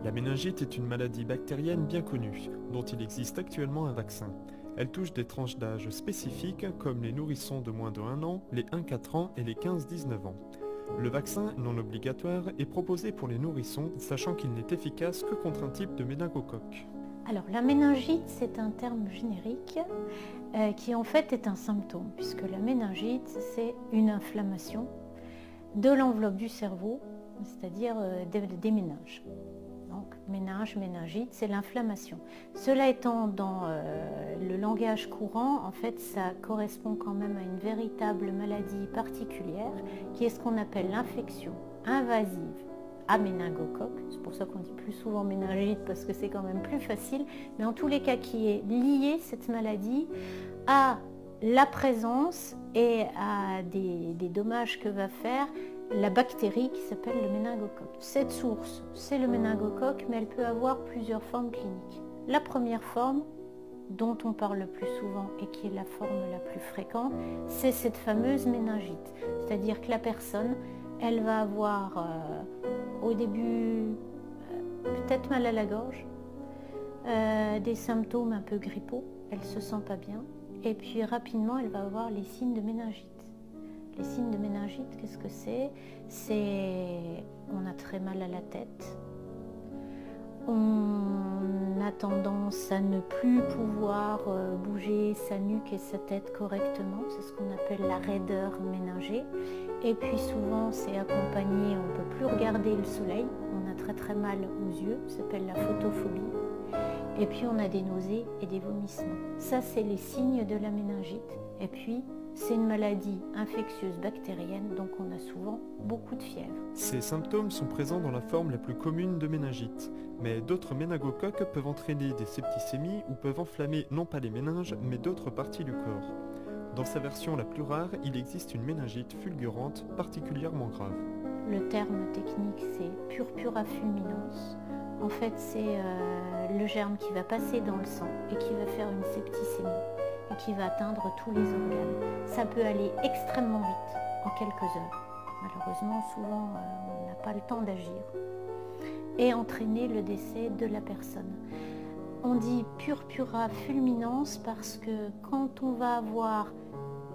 La méningite est une maladie bactérienne bien connue, dont il existe actuellement un vaccin. Elle touche des tranches d'âge spécifiques comme les nourrissons de moins de 1 an, les 1-4 ans et les 15-19 ans. Le vaccin, non obligatoire, est proposé pour les nourrissons, sachant qu'il n'est efficace que contre un type de méningocoque. Alors la méningite, c'est un terme générique qui en fait est un symptôme, puisque la méningite, c'est une inflammation de l'enveloppe du cerveau, c'est-à-dire des méninges. Donc méningite, c'est l'inflammation. Cela étant, dans le langage courant, en fait, ça correspond quand même à une véritable maladie particulière, qui est ce qu'on appelle l'infection invasive à méningocoque. C'est pour ça qu'on dit plus souvent méningite, parce que c'est quand même plus facile, mais en tous les cas qui est liée, cette maladie, à la présence et à des dommages que va faire la bactérie qui s'appelle le méningocoque. Cette source, c'est le méningocoque, mais elle peut avoir plusieurs formes cliniques. La première forme, dont on parle le plus souvent et qui est la forme la plus fréquente, c'est cette fameuse méningite. C'est-à-dire que la personne, elle va avoir au début peut-être mal à la gorge, des symptômes un peu grippaux, elle ne se sent pas bien, et puis rapidement elle va avoir les signes de méningite. Les signes de méningite, qu'est-ce que c'est? On a très mal à la tête, on a tendance à ne plus pouvoir bouger sa nuque et sa tête correctement, c'est ce qu'on appelle la raideur méningée. Et puis souvent c'est accompagné, on ne peut plus regarder le soleil, on a très mal aux yeux, ça s'appelle la photophobie. Et puis on a des nausées et des vomissements. Ça, c'est les signes de la méningite. Et puis c'est une maladie infectieuse bactérienne, donc on a souvent beaucoup de fièvre. Ces symptômes sont présents dans la forme la plus commune de méningite, mais d'autres méningocoques peuvent entraîner des septicémies ou peuvent enflammer non pas les méninges, mais d'autres parties du corps. Dans sa version la plus rare, il existe une méningite fulgurante particulièrement grave. Le terme technique, c'est purpura fulminans. En fait, c'est le germe qui va passer dans le sang et qui va faire une septicémie et qui va atteindre tous les organes. Ça peut aller extrêmement vite, en quelques heures. Malheureusement, souvent, on n'a pas le temps d'agir. Et entraîner le décès de la personne. On dit purpura fulminans parce que quand on va avoir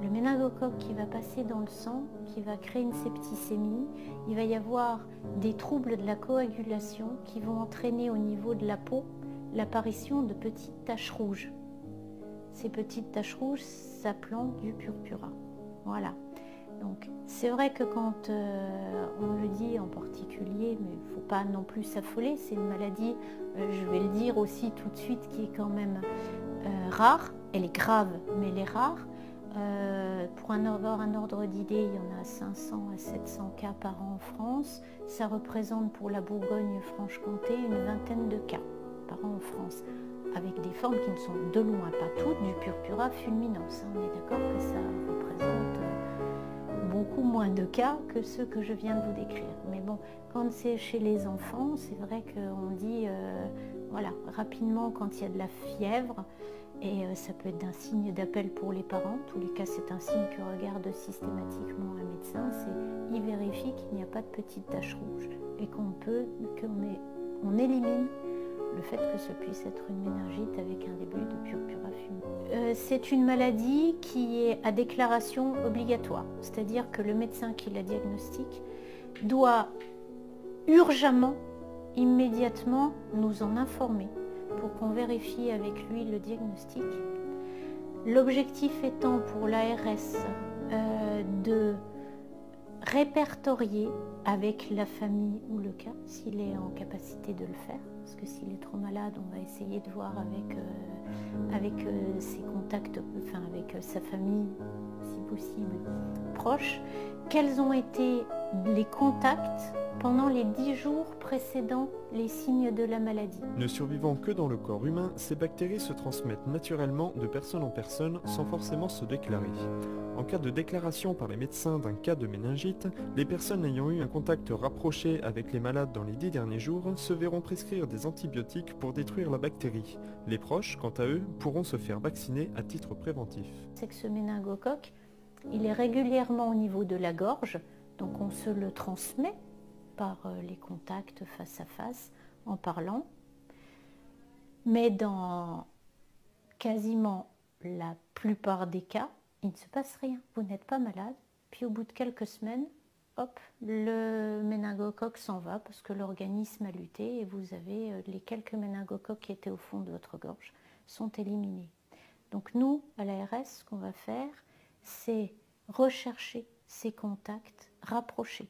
le méningocoque qui va passer dans le sang, qui va créer une septicémie, il va y avoir des troubles de la coagulation qui vont entraîner au niveau de la peau l'apparition de petites taches rouges. Ces petites taches rouges s'appelant du purpura. Voilà. Donc c'est vrai que quand on le dit en particulier, mais il ne faut pas non plus s'affoler, c'est une maladie, je vais le dire aussi tout de suite, qui est quand même rare. Elle est grave, mais elle est rare. Pour avoir un ordre d'idée, il y en a 500 à 700 cas par an en France. Ça représente pour la Bourgogne-Franche-Comté une vingtaine de cas par an en France, avec des formes qui ne sont de loin pas toutes du purpura fulminans. On est d'accord que ça représente beaucoup moins de cas que ceux que je viens de vous décrire. Mais bon, quand c'est chez les enfants, c'est vrai qu'on dit, voilà, rapidement quand il y a de la fièvre, et ça peut être un signe d'appel pour les parents. En tous les cas, c'est un signe que regarde systématiquement un médecin. C'est il vérifie qu'il n'y a pas de petites taches rouges et qu'on élimine le fait que ce puisse être une méningite avec un début de purpura fulminans. C'est une maladie qui est à déclaration obligatoire, c'est-à-dire que le médecin qui la diagnostique doit urgemment, immédiatement nous en informer pour qu'on vérifie avec lui le diagnostic. L'objectif étant pour l'ARS de répertorier avec la famille ou le cas, s'il est en capacité de le faire, parce que s'il est trop malade, on va essayer de voir avec ses contacts, enfin avec sa famille, si possible, proche, quels ont été les contacts pendant les 10 jours précédant les signes de la maladie. Ne survivant que dans le corps humain, ces bactéries se transmettent naturellement de personne en personne sans forcément se déclarer. En cas de déclaration par les médecins d'un cas de méningite, les personnes ayant eu un contact rapproché avec les malades dans les 10 derniers jours se verront prescrire des antibiotiques pour détruire la bactérie. Les proches, quant à eux, pourront se faire vacciner à titre préventif. C'est que ce méningocoque, il est régulièrement au niveau de la gorge, donc on se le transmet par les contacts face à face. en parlant, mais dans quasiment la plupart des cas, il ne se passe rien. Vous n'êtes pas malade, puis au bout de quelques semaines, hop, le méningocoque s'en va parce que l'organisme a lutté et vous avez les quelques méningocoques qui étaient au fond de votre gorge sont éliminés. Donc nous, à l'ARS, ce qu'on va faire, c'est rechercher ces contacts rapprochés.